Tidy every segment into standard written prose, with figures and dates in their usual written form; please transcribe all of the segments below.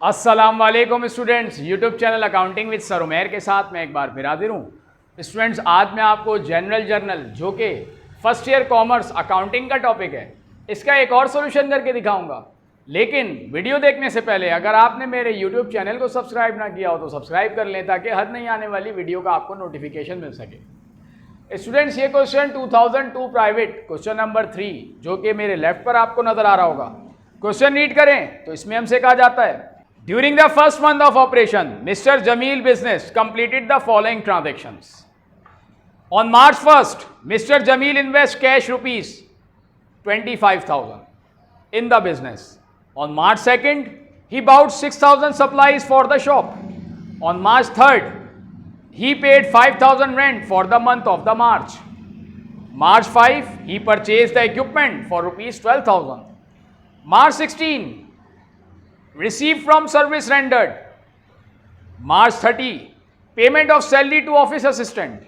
अस्सलाम वालेकुम students, YouTube channel accounting with sir Umair के साथ मैं एक बार फिर हाजिर हूँ। स्टूडेंट्स, आज मैं आपको जनरल जर्नल जो कि फर्स्ट ईयर कॉमर्स अकाउंटिंग का टॉपिक है, इसका एक और सोल्यूशन करके दिखाऊंगा। लेकिन वीडियो देखने से पहले अगर आपने मेरे यूट्यूब चैनल को सब्सक्राइब ना किया हो तो सब्सक्राइब कर लें ताकि हर नई आने वाली वीडियो का आपको नोटिफिकेशन मिल सके। स्टूडेंट्स, ये क्वेश्चन 2002 प्राइवेट क्वेश्चन नंबर 3 जो कि मेरे लेफ्ट पर आपको नजर आ रहा होगा, क्वेश्चन रीड करें तो इसमें हमसे कहा जाता है, during the first month of operation mister Jamil business completed the following transactions. On March 1st mister Jamil invest cash rupees 25,000 in the business. On March 2nd, he bought 6,000 supplies for the shop. On March 3rd, he paid 5,000 rent for the month of the March. March 5, he purchased the equipment for rupees 12,000. March 16, received from service rendered. March 30, payment of salary to office assistant.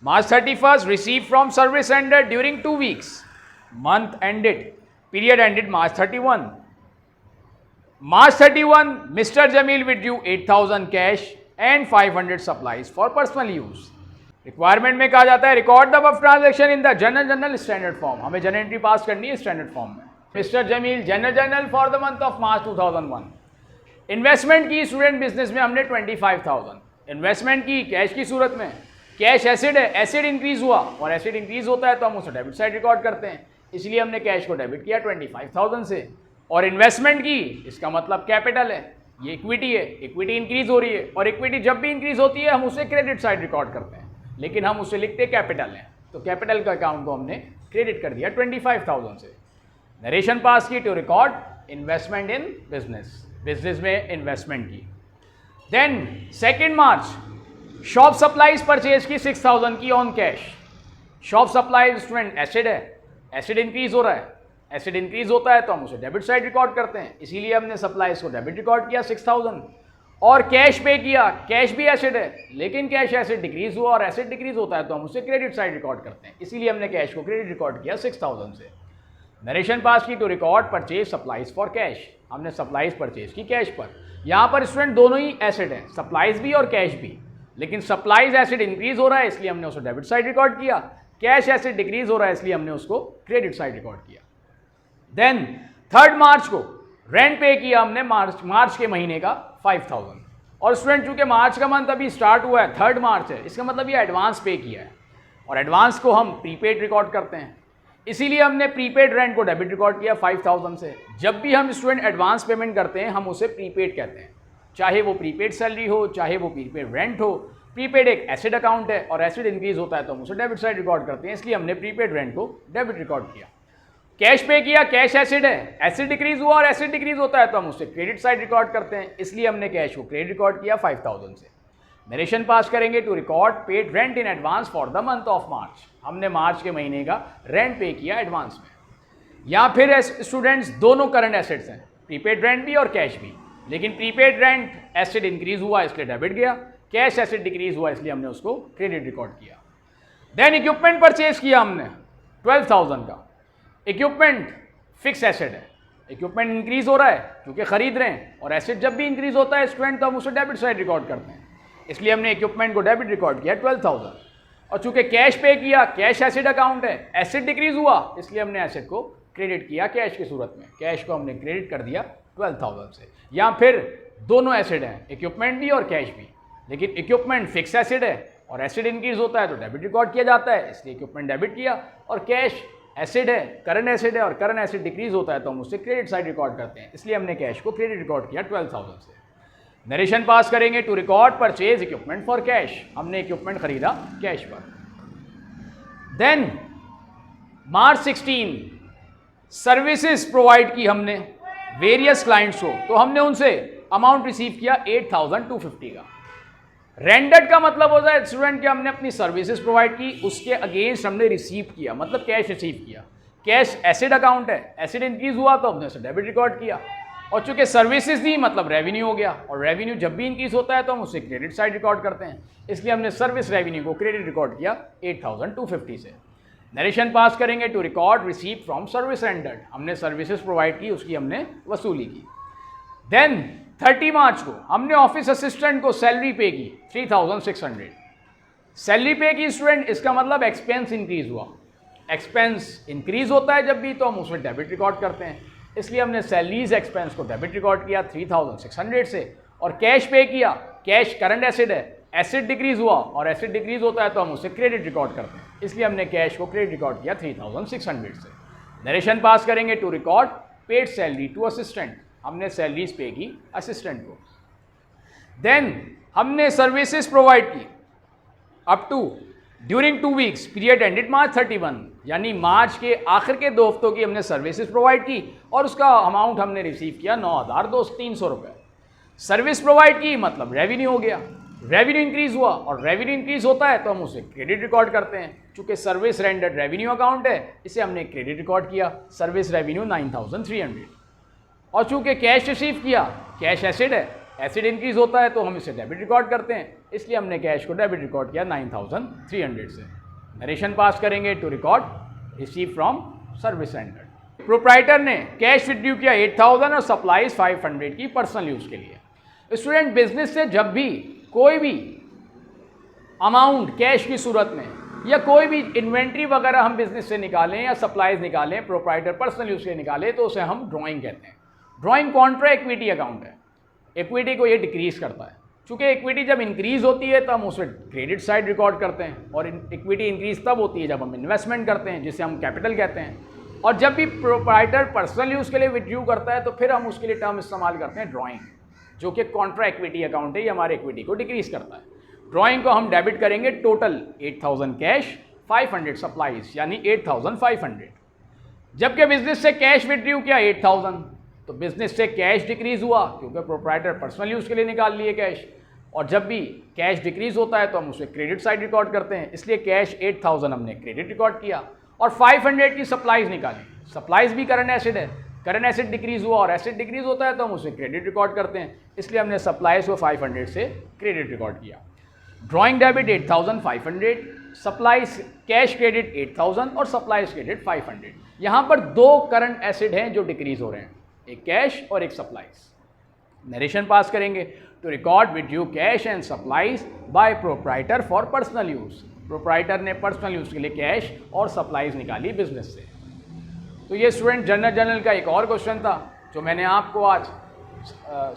March 31st, received from service rendered during 2 weeks. Month ended, period ended March 31. March 31, Mr. Jamil withdrew 8,000 cash and 500 supplies for personal use. Requirement में कहा जाता है, record the above transaction in the journal standard form. हमें journal entry pass करनी है standard form में। Mister Jamil journal for the month of March 2001। Investment की स्टूडेंट बिजनेस में हमने 25,000 इन्वेस्टमेंट की कैश की सूरत में। कैश एसिड है, एसिड इंक्रीज हुआ और एसिड इंक्रीज होता है तो हम उसे डेबिट साइड रिकॉर्ड करते हैं, इसलिए हमने कैश को डेबिट किया 25,000 से। और इन्वेस्टमेंट की, इसका मतलब कैपिटल है, ये इक्विटी है, इक्विटी इंक्रीज हो रही है और इक्विटी जब भी इंक्रीज होती है हम उसे क्रेडिट साइड रिकॉर्ड करते हैं, लेकिन हम उसे लिखते कैपिटल है, तो कैपिटल का अकाउंट को हमने क्रेडिट कर दिया 25,000 से। नरेशन पास की to record investment in business, business में इन्वेस्टमेंट की। Then 2 March shop supplies purchase की 6,000 की ऑन कैश। शॉप सप्लाईज स्टूडेंट एसिड है, एसिड इंक्रीज हो रहा है, एसिड इंक्रीज होता है तो हम उसे डेबिट साइड रिकॉर्ड करते हैं, इसीलिए हमने सप्लाईज को डेबिट रिकॉर्ड किया 6,000। और कैश पे किया, कैश भी एसिड है लेकिन कैश एसिड डिक्रीज हुआ और एसिड डिक्रीज होता है तो हम उसे क्रेडिट साइड रिकॉर्ड करते हैं, इसीलिए हमने कैश को क्रेडिट रिकॉर्ड किया 6,000 से। नरेशन पास की to record purchase supplies for cash. हमने सप्लाईज परचेज की कैश पर। यहाँ पर स्टूडेंट दोनों ही एसिड है, सप्लाईज भी और कैश भी, लेकिन सप्लाईज एसिड इंक्रीज हो रहा है इसलिए हमने उसे डेबिट साइड रिकॉर्ड किया, कैश एसिड डिक्रीज हो रहा है इसलिए हमने उसको क्रेडिट साइड रिकॉर्ड किया। देन 3 मार्च को रेंट पे किया हमने मार्च के महीने का 5,000। और स्टूडेंट चूंकि मार्च का मंथ अभी स्टार्ट हुआ है, 3 मार्च है, इसका मतलब ये एडवांस पे किया है और एडवांस को हम प्रीपेड रिकॉर्ड करते हैं, इसीलिए हमने प्रीपेड रेंट को डेबिट रिकॉर्ड किया 5,000 से। जब भी हम स्टूडेंट एडवांस पेमेंट करते हैं हम उसे प्रीपेड कहते हैं, चाहे वो प्रीपेड सैलरी हो चाहे वो प्रीपेड रेंट हो। प्रीपेड एक एसिड अकाउंट है और एसिड इंक्रीज होता है तो हम उसे डेबिट साइड रिकॉर्ड करते हैं, इसलिए हमने प्रीपेड रेंट को डेबिट रिकॉर्ड किया। कैश पे किया, कैश एसिड है, एसिड डिक्रीज हुआ और एसिड डिक्रीज होता है तो हम उसे क्रेडिट साइड रिकॉर्ड करते हैं, इसलिए हमने कैश को क्रेडिट रिकॉर्ड किया 5,000 से। नरेशन पास करेंगे to record paid rent in advance for the month of March. हमने मार्च के महीने का रेंट पे किया एडवांस में। या फिर स्टूडेंट्स दोनों करंट एसेट्स हैं, प्रीपेड रेंट भी और कैश भी, लेकिन प्रीपेड रेंट एसिड इंक्रीज हुआ इसलिए डेबिट गया, कैश एसिड डिक्रीज हुआ इसलिए हमने उसको क्रेडिट रिकॉर्ड किया। देन इक्विपमेंट परचेज किया हमने 12,000 का। इक्विपमेंट फिक्स एसिड है, इक्विपमेंट इंक्रीज हो रहा है क्योंकि खरीद रहे हैं और एसिड जब भी इंक्रीज होता है स्टूडेंट तो हम उसे डेबिट साइड रिकॉर्ड करते हैं, इसलिए हमने इक्विपमेंट को डेबिट रिकॉर्ड किया 12,000। और चूंकि कैश पे किया, कैश एसिड अकाउंट है, एसिड डिक्रीज हुआ इसलिए हमने एसिड को क्रेडिट किया कैश की सूरत में, कैश को हमने क्रेडिट कर दिया 12,000 से। या फिर दोनों एसिड हैं, इक्विपमेंट भी और कैश भी, लेकिन इक्विपमेंट फिक्स एसिड है और एसिड इंक्रीज होता है तो डेबिट रिकॉर्ड किया जाता है, इसलिए इक्विपमेंट डेबिट किया। और कैश एसिड है, करंट एसिड है और करंट एसिड डिक्रीज होता है तो हम उससे क्रेडिट साइड रिकॉर्ड करते हैं, इसलिए हमने कैश को क्रेडिट रिकॉर्ड किया 12,000 से। नरेशन पास करेंगे to record purchase equipment for cash. हमने इक्विपमेंट खरीदा कैश पर। देन मार्च 16 सर्विसेज प्रोवाइड की हमने वेरियस क्लाइंट्स को, तो हमने उनसे अमाउंट रिसीव किया 8,250 का। रेंडर्ड का मतलब होता है स्टूडेंट कि हमने अपनी सर्विसेज प्रोवाइड की, उसके अगेंस्ट हमने रिसीव किया, मतलब कैश रिसीव किया। कैश एसिड अकाउंट है, एसिड इंक्रीज हुआ तो हमने उसे डेबिट रिकॉर्ड किया। और चूंकि सर्विसेज दी मतलब रेवेन्यू हो गया, और रेवेन्यू जब भी इंक्रीज होता है तो हम उसे क्रेडिट साइड रिकॉर्ड करते हैं, इसलिए हमने सर्विस रेवेन्यू को क्रेडिट रिकॉर्ड किया 8,250 से। नरेशन पास करेंगे to record receive from service rendered. हमने सर्विसेज प्रोवाइड की, उसकी हमने वसूली की। देन 30 मार्च को हमने ऑफिस असिस्टेंट को सैलरी पे की 3600। सैलरी पे की स्टूडेंट, इसका मतलब एक्सपेंस इंक्रीज हुआ। एक्सपेंस इंक्रीज होता है जब भी तो हम उसमें डेबिट रिकॉर्ड करते हैं, इसलिए हमने सैलरीज एक्सपेंस को डेबिट रिकॉर्ड किया 3600 से। और कैश पे किया, कैश करंट एसिड है, एसिड डिक्रीज हुआ और एसिड डिक्रीज होता है तो हम उसे क्रेडिट रिकॉर्ड करते हैं, इसलिए हमने कैश को क्रेडिट रिकॉर्ड किया 3600 से। नरेशन पास करेंगे to record paid salary to assistant, हमने सैलरीज पे की असिस्टेंट को। देन हमने सर्विसेज प्रोवाइड की up to during 2 weeks, period ended March 31, यानी मार्च के आखिर के 2 हफ्तों की हमने सर्विसेज प्रोवाइड की और उसका अमाउंट हमने रिसीव किया 9,300 रुपये। सर्विस प्रोवाइड की मतलब रेवेन्यू हो गया, रेवेन्यू इंक्रीज हुआ और रेवेन्यू इंक्रीज होता है तो हम उसे क्रेडिट रिकॉर्ड करते हैं। चूंकि सर्विस रेंडर्ड रेवेन्यू अकाउंट है, इसे हमने क्रेडिट रिकॉर्ड किया, सर्विस रेवेन्यू 9,300। और चूंकि कैश रिसीव किया, कैश एसिड है, एसिड इंक्रीज होता है तो हम इसे डेबिट रिकॉर्ड करते हैं, इसलिए हमने कैश को डेबिट रिकॉर्ड किया 9,300 से। नरेशन पास करेंगे to record receive from service rendered. Proprietor ने कैश विड्रू किया 8,000 और सप्लाईज 500 की पर्सनल यूज़ के लिए। स्टूडेंट, बिजनेस से जब भी कोई भी अमाउंट कैश की सूरत में या कोई भी इन्वेंट्री वगैरह हम बिजनेस से निकालें या सप्लाईज निकालें, प्रोप्राइटर पर्सनल यूज़ से निकालें, तो उसे हम ड्राइंग कहते हैं। ड्राइंग कॉन्ट्रा इक्विटी अकाउंट है, इक्विटी को ये डिक्रीज करता है। चूँकि इक्विटी जब इंक्रीज होती है तो हम उसे क्रेडिट साइड रिकॉर्ड करते हैं और इक्विटी इंक्रीज तब होती है जब हम इन्वेस्टमेंट करते हैं, जिसे हम कैपिटल कहते हैं। और जब भी प्रोप्राइटर पर्सनल यूज़ के लिए विड्रू करता है तो फिर हम उसके लिए टर्म इस्तेमाल करते हैं ड्राइंग, जो कि कॉन्ट्रा इक्विटी अकाउंट है, ये हमारे इक्विटी को डिक्रीज करता है। ड्राइंग को हम डेबिट करेंगे टोटल 8,000 कैश 500 सप्लाईज, यानी 8,500। जबकि बिजनेस से कैश विड्रू किया 8,000 तो बिजनेस से कैश डिक्रीज हुआ क्योंकि प्रोप्राइटर पर्सनल यूज़ के लिए निकाल लिए कैश। और जब भी कैश डिक्रीज होता है तो हम उसे क्रेडिट साइड रिकॉर्ड करते हैं, इसलिए कैश 8,000 हमने क्रेडिट रिकॉर्ड किया और 500 की सप्लाईज निकाली। सप्लाईज भी करंट एसिड है, करंट एसिड डिक्रीज हुआ और एसिड डिक्रीज होता है तो हम उसे क्रेडिट रिकॉर्ड करते हैं, इसलिए हमने सप्लाईज को 500 से क्रेडिट रिकॉर्ड किया। Drawing debit 8,500, supplies cash credit 8,000 और सप्लाईज क्रेडिट 500। यहाँ पर 2 करंट एसिड हैं जो डिक्रीज हो रहे हैं, एक कैश और एक सप्लाईज। नरेशन पास करेंगे to record withdraw cash and supplies by proprietor for personal use. Proprietor ने पर्सनल यूज़ के लिए कैश और सप्लाईज निकाली बिजनेस से। तो ये स्टूडेंट जनरल का एक और क्वेश्चन था जो मैंने आपको आज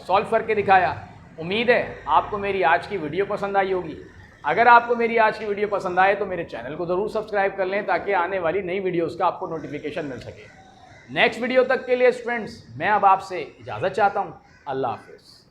सॉल्व करके दिखाया। उम्मीद है आपको मेरी आज की वीडियो पसंद आई होगी। अगर आपको मेरी आज की वीडियो पसंद आए तो मेरे चैनल को ज़रूर सब्सक्राइब कर लें ताकि आने वाली नई वीडियोज़ का आपको नोटिफिकेशन मिल सके। नेक्स्ट वीडियो तक के लिए स्टूडेंट्स मैं अब आपसे इजाज़त चाहता हूँ। अल्लाह हाफिज़।